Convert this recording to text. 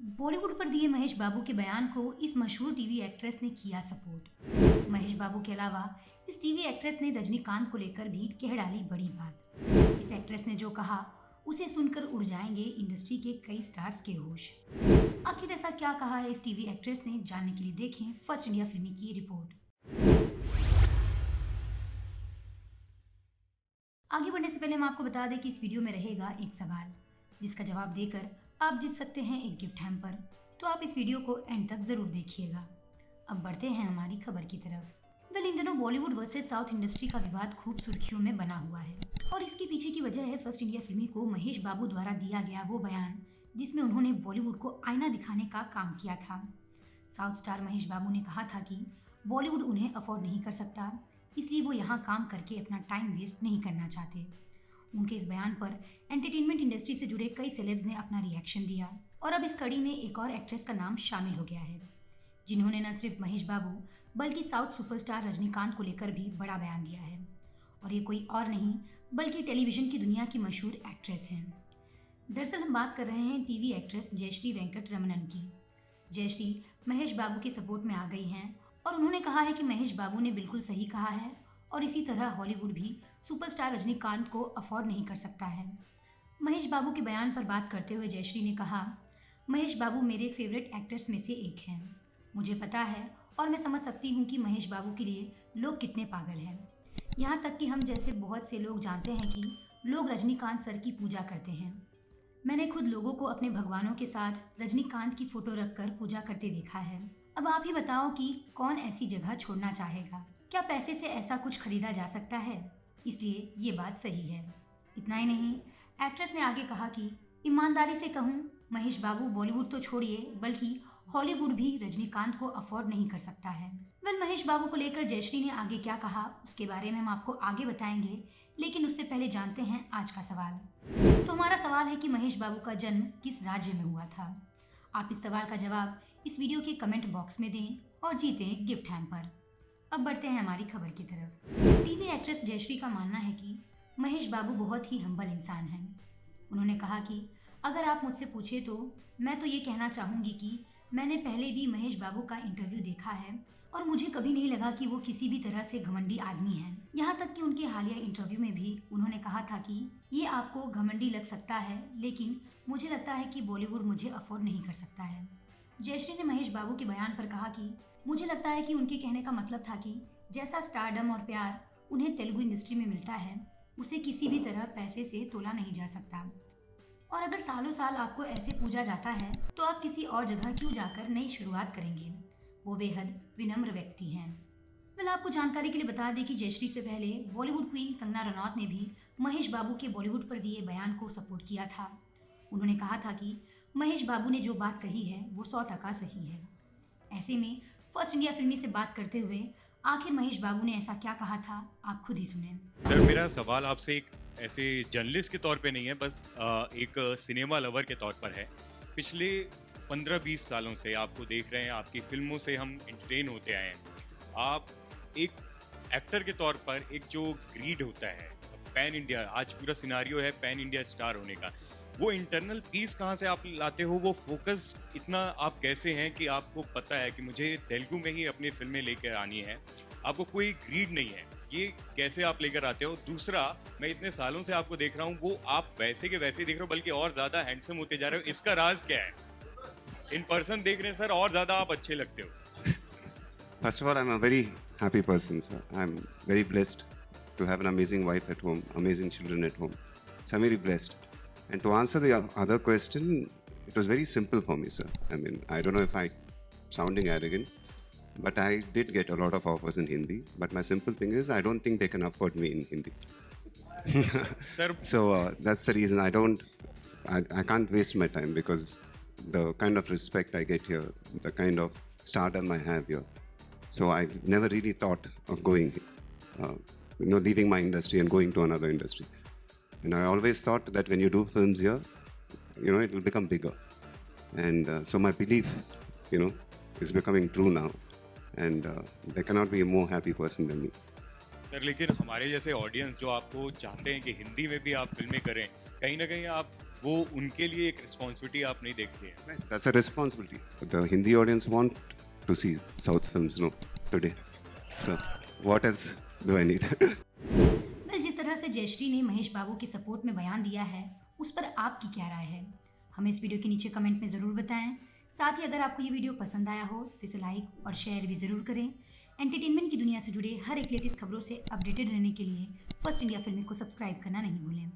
बॉलीवुड पर दिए महेश बाबू के बयान को इस मशहूर टीवी एक्ट्रेस ने किया सपोर्ट। महेश बाबू के अलावा इस टीवी एक्ट्रेस ने रजनीकांत को लेकर भी कह डाली बड़ी बात। इस एक्ट्रेस ने जो कहा उसे सुनकर उड़ जाएंगे इंडस्ट्री के कई स्टार्स के होश। आखिर ऐसा क्या कहा है इस टीवी एक्ट्रेस ने, जानने के लिए देखें फर्स्ट इंडिया फिल्मी की रिपोर्ट। आगे बढ़ने से पहले हम आपको बता दें कि इस वीडियो में रहेगा एक सवाल, जिसका जवाब देकर आप जीत सकते हैं एक गिफ्ट हैम्पर। तो आप इस वीडियो को एंड तक जरूर देखिएगा। अब बढ़ते हैं हमारी खबर की तरफ। इन दिनों बॉलीवुड वर्सेस साउथ इंडस्ट्री का विवाद खूब सुर्खियों में बना हुआ है और इसके पीछे की वजह है फर्स्ट इंडिया फिल्मी को महेश बाबू द्वारा दिया गया वो बयान, जिसमें उन्होंने बॉलीवुड को आईना दिखाने का काम किया था। साउथ स्टार महेश बाबू ने कहा था कि बॉलीवुड उन्हें अफोर्ड नहीं कर सकता, इसलिए वो यहाँ काम करके अपना टाइम वेस्ट नहीं करना चाहते। उनके इस बयान पर एंटरटेनमेंट इंडस्ट्री से जुड़े कई सेलेब्स ने अपना रिएक्शन दिया और अब इस कड़ी में एक और एक्ट्रेस का नाम शामिल हो गया है, जिन्होंने न सिर्फ महेश बाबू बल्कि साउथ सुपरस्टार रजनीकांत को लेकर भी बड़ा बयान दिया है। और ये कोई और नहीं बल्कि टेलीविजन की दुनिया की मशहूर एक्ट्रेस हैं। दरअसल हम बात कर रहे हैं टीवी एक्ट्रेस जयश्री वेंकट रमनन की। जयश्री महेश बाबू के सपोर्ट में आ गई हैं और उन्होंने कहा है कि महेश बाबू ने बिल्कुल सही कहा है और इसी तरह हॉलीवुड भी सुपरस्टार रजनीकांत को अफोर्ड नहीं कर सकता है। महेश बाबू के बयान पर बात करते हुए जयश्री ने कहा, महेश बाबू मेरे फेवरेट एक्टर्स में से एक हैं। मुझे पता है और मैं समझ सकती हूँ कि महेश बाबू के लिए लोग कितने पागल हैं। यहाँ तक कि हम जैसे बहुत से लोग जानते हैं कि लोग रजनीकांत सर की पूजा करते हैं। मैंने खुद लोगों को अपने भगवानों के साथ रजनीकांत की फोटो रखकर पूजा करते देखा है। अब आप ही बताओ कि कौन ऐसी जगह छोड़ना चाहेगा? क्या पैसे से ऐसा कुछ खरीदा जा सकता है? इसलिए ये बात सही है। इतना ही नहीं, एक्ट्रेस ने आगे कहा कि ईमानदारी से कहूँ, महेश बाबू बॉलीवुड तो छोड़िए बल्कि हॉलीवुड भी रजनीकांत को अफोर्ड नहीं कर सकता है। महेश बाबू को लेकर जयश्री ने आगे क्या कहा उसके बारे में हम आपको आगे बताएंगे, लेकिन उससे पहले जानते हैं आज का सवाल। तो हमारा सवाल है कि महेश बाबू का जन्म किस राज्य में हुआ था? आप इस सवाल का जवाब इस वीडियो के कमेंट बॉक्स में दें और जीतें गिफ्ट हैम्पर। अब बढ़ते हैं हमारी खबर की तरफ। टीवी एक्ट्रेस जयश्री का मानना है कि महेश बाबू बहुत ही हम्बल इंसान हैं। उन्होंने कहा कि अगर आप मुझसे पूछे तो मैं तो ये कहना चाहूँगी कि मैंने पहले भी महेश बाबू का इंटरव्यू देखा है और मुझे कभी नहीं लगा कि वो किसी भी तरह से घमंडी आदमी हैं। यहाँ तक कि उनके हालिया इंटरव्यू में भी उन्होंने कहा था कि ये आपको घमंडी लग सकता है, लेकिन मुझे लगता है कि बॉलीवुड मुझे अफोर्ड नहीं कर सकता है। जयश्री ने महेश बाबू के बयान पर कहा कि मुझे लगता है कि उनके कहने का मतलब था कि जैसा स्टारडम और प्यार उन्हें तेलुगु इंडस्ट्री में मिलता है, उसे किसी भी तरह पैसे से तोला नहीं जा सकता। और अगर सालों साल आपको ऐसे पूजा जाता है तो आप किसी और जगह क्यों जाकर नई शुरुआत करेंगे? वो बेहद विनम्र व्यक्ति हैं। आपको जानकारी के लिए बता दें कि जयश्री से पहले बॉलीवुड क्वीन कंगना रनौत ने भी महेश बाबू के बॉलीवुड पर दिए बयान को सपोर्ट किया था। उन्होंने कहा था कि महेश बाबू ने जो बात कही है वो 100% सही है। ऐसे में फर्स्ट इंडिया फिल्मी से बात करते हुए आखिर महेश बाबू ने ऐसा क्या कहा था, आप खुद ही सुने। सर, मेरा सवाल आपसे एक ऐसे जर्नलिस्ट के तौर पे नहीं है, बस एक सिनेमा लवर के तौर पर है। पिछले 15-20 सालों से आपको देख रहे हैं, आपकी फिल्मों से हम एंटरटेन होते आए हैं। आप एक एक्टर के तौर पर एक जो ग्रीड होता है पैन इंडिया, आज पूरा सिनारियो है पैन इंडिया स्टार होने का, वो इंटरनल पीस कहाँ से आप लाते हो? वो फोकस इतना आप कैसे हैं कि आपको पता है कि मुझे तेलुगु में ही अपनी फिल्में लेकर आनी है, आपको कोई ग्रीड नहीं है, ये कैसे आप लेकर आते हो? दूसरा, मैं इतने सालों से आपको देख रहा हूँ, वो आप वैसे के वैसे ही देख रहे हो, बल्कि और ज्यादा हैंडसम होते जा रहे हो। इसका राज क्या है? इन पर्सन देख रहे हैं सर, और ज्यादा आप अच्छे लगते हो। First of all, I'm a very happy person, sir. I'm very blessed to have an amazing wife at home, amazing children at home. So I'm very blessed. And to answer the other question, it was very simple for me, sir. I mean, I don't know if I'm sounding arrogant, but I did get a lot of offers in Hindi. But my simple thing is, I don't think they can afford me in Hindi. Sir, So that's the reason I can't waste my time, because the kind of respect I get here, the kind of stardom I have here. So I never really thought of going, leaving my industry and going to another industry. And I always thought that when you do films here, it will become bigger. And so my belief, is becoming true now. And there cannot be a more happy person than me. Sir, लेकिन हमारे जैसे audience जो आपको चाहते हैं कि हिंदी में भी आप फिल्में करें, कहीं ना कहीं आप वो उनके लिए एक रिस्पॉन्सिबिलिटी आप नहीं देखते हैं? Yes, that's a responsibility. The Hindi audience want to see South films, no, today. So, what else do I need? Well, जिस तरह से जयश्री ने महेश बाबू के सपोर्ट में बयान दिया है, उस पर आपकी क्या राय है? हमें इस वीडियो के नीचे कमेंट में ज़रूर बताएं। साथ ही अगर आपको ये वीडियो पसंद आया हो तो इसे लाइक और शेयर भी ज़रूर करें। एंटरटेनमेंट की दुनिया से जुड़े हर एक लेटेस्ट खबरों से अपडेटेड रहने के लिए फर्स्ट इंडिया फिल्मी को सब्सक्राइब करना नहीं भूलें।